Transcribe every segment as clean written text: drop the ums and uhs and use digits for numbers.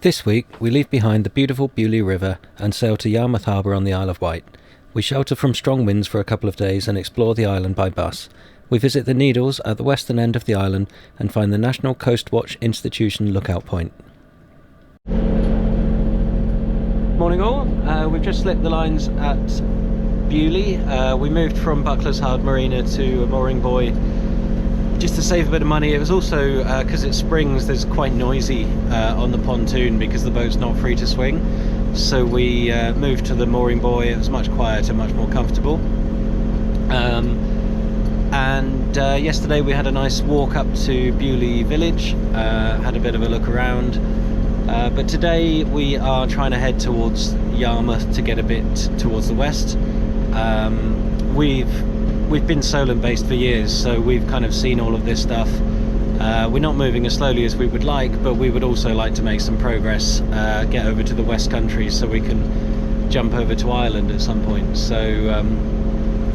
This week, we leave behind the beautiful Beulieu River and sail to Yarmouth Harbour on the Isle of Wight. We shelter from strong winds for a couple of days and explore the island by bus. We visit the Needles at the western end of the island and find the National Coastwatch Institution lookout point. Morning all, we've just slipped the lines at Beulieu. We moved from Bucklershard Marina to a mooring buoy just to save a bit of money. It was also, because it's springs, there's quite noisy on the pontoon because the boat's not free to swing. So we moved to the mooring buoy. It was much quieter, much more comfortable. Yesterday we had a nice walk up to Beulieu village, had a bit of a look around. But today we are trying to head towards Yarmouth to get a bit towards the west. We've been Solent based for years, so we've kind of seen all of this stuff. We're not moving as slowly as we would like, but we would also like to make some progress, get over to the West Country so we can jump over to Ireland at some point. So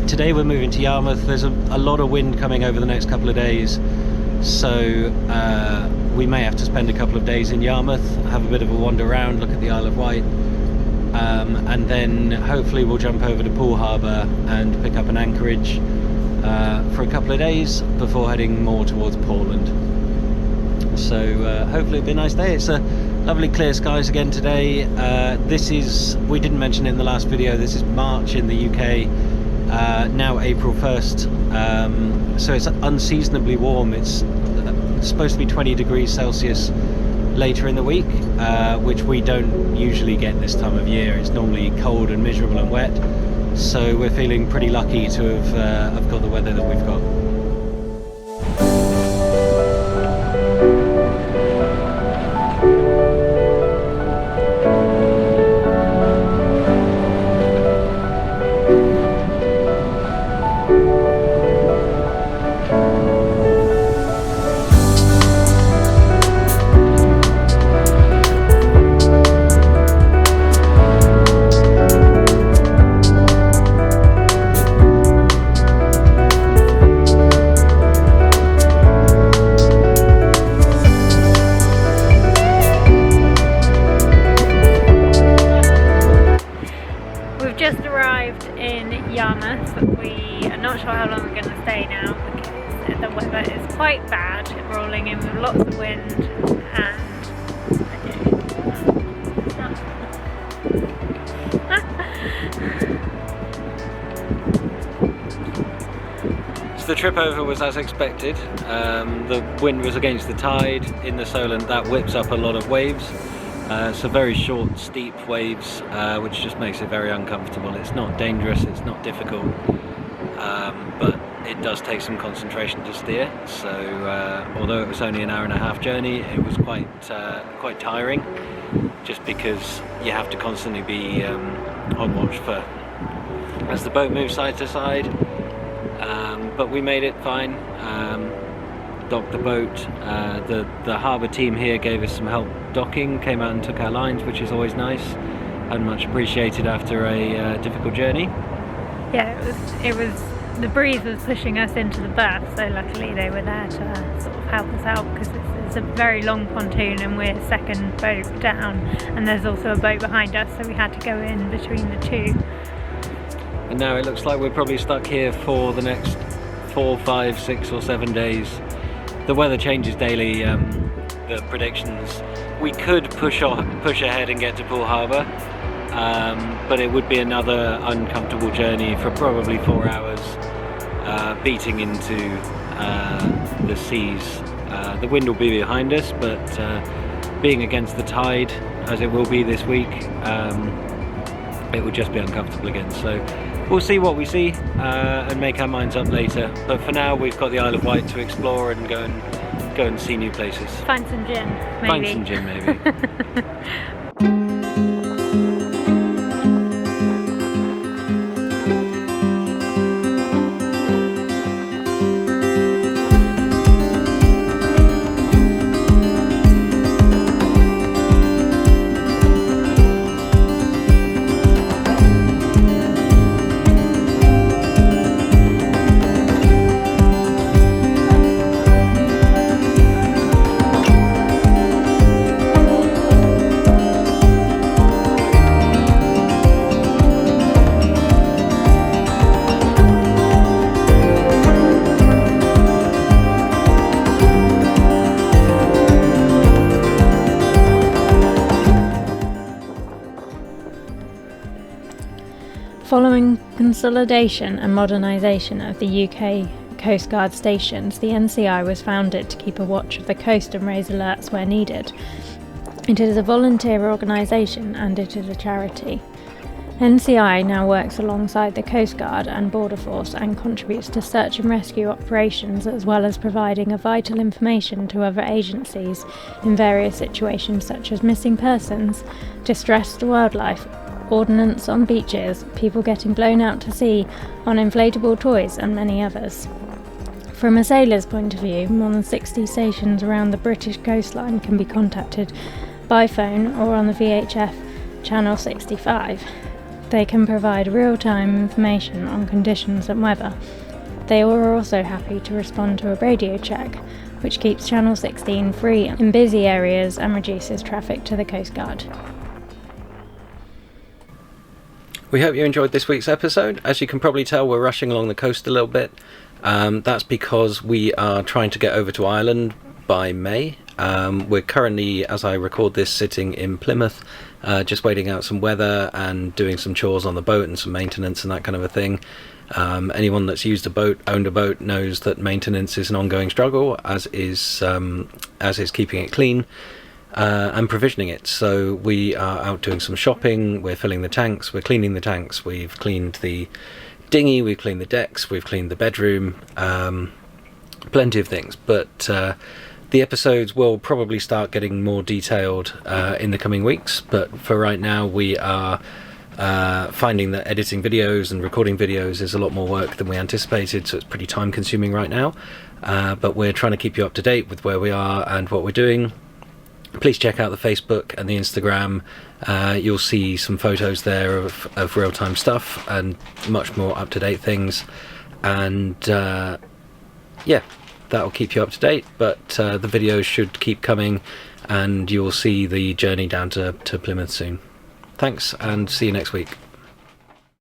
today we're moving to Yarmouth. There's a lot of wind coming over the next couple of days, so we may have to spend a couple of days in Yarmouth, have a bit of a wander around, look at the Isle of Wight. And then hopefully we'll jump over to Poole Harbour and pick up an anchorage for a couple of days before heading more towards Portland. So hopefully it'll be a nice day. It's a lovely clear skies again today. We didn't mention it in the last video, this is March in the UK, now April 1st, so it's unseasonably warm. It's supposed to be 20 degrees Celsius later in the week, which we don't usually get this time of year. It's normally cold and miserable and wet, so we're feeling pretty lucky to have got the weather that we've got. Yarmouth. We are not sure how long we're going to stay now because the weather is quite bad, rolling in with lots of wind and So the trip over was as expected. The wind was against the tide in the Solent. That whips up a lot of waves. So very short, steep waves, which just makes it very uncomfortable. It's not dangerous, it's not difficult, but it does take some concentration to steer. So although it was only an hour and a half journey, it was quite tiring, just because you have to constantly be on watch for as the boat moves side to side. But we made it fine. Docked the boat. The harbour team here gave us some help docking, came out and took our lines, which is always nice and much appreciated after a difficult journey. Yeah, it was the breeze was pushing us into the berth, so luckily they were there to sort of help us out, because it's a very long pontoon and we're second boat down, and there's also a boat behind us, so we had to go in between the two. And now it looks like we're probably stuck here for the next 4, 5, 6 or 7 days. The weather changes daily, the predictions. We could push ahead and get to Poole Harbour, but it would be another uncomfortable journey for probably 4 hours, beating into the seas. The wind will be behind us, but being against the tide, as it will be this week, it will just be uncomfortable again. So we'll see what we see and make our minds up later. But for now, we've got the Isle of Wight to explore and go and see new places. Find some gin, maybe. Find some gin, maybe. Following consolidation and modernisation of the UK Coast Guard stations, the NCI was founded to keep a watch of the coast and raise alerts where needed. It is a volunteer organisation and it is a charity. NCI now works alongside the Coast Guard and Border Force and contributes to search and rescue operations, as well as providing a vital information to other agencies in various situations such as missing persons, distressed wildlife, ordnance on beaches, people getting blown out to sea on inflatable toys, and many others. From a sailor's point of view, more than 60 stations around the British coastline can be contacted by phone or on the VHF channel 65. They can provide real-time information on conditions and weather. They are also happy to respond to a radio check, which keeps channel 16 free in busy areas and reduces traffic to the Coast Guard. We hope you enjoyed this week's episode. As you can probably tell, we're rushing along the coast a little bit. That's because we are trying to get over to Ireland by May. We're currently, as I record this, sitting in Plymouth, just waiting out some weather and doing some chores on the boat and some maintenance and that kind of a thing. Anyone that's used a boat, owned a boat, knows that maintenance is an ongoing struggle, as is keeping it clean and provisioning it. So we are out doing some shopping, we're filling the tanks, we're cleaning the tanks, we've cleaned the dinghy, we've cleaned the decks, we've cleaned the bedroom, plenty of things. But the episodes will probably start getting more detailed in the coming weeks, but for right now we are finding that editing videos and recording videos is a lot more work than we anticipated, so it's pretty time consuming right now, but we're trying to keep you up to date with where we are and what we're doing. Please check out the Facebook and the Instagram. You'll see some photos there of real-time stuff and much more up-to-date things, and yeah, that'll keep you up to date. But the videos should keep coming and you'll see the journey down to Plymouth soon. Thanks, and see you next week.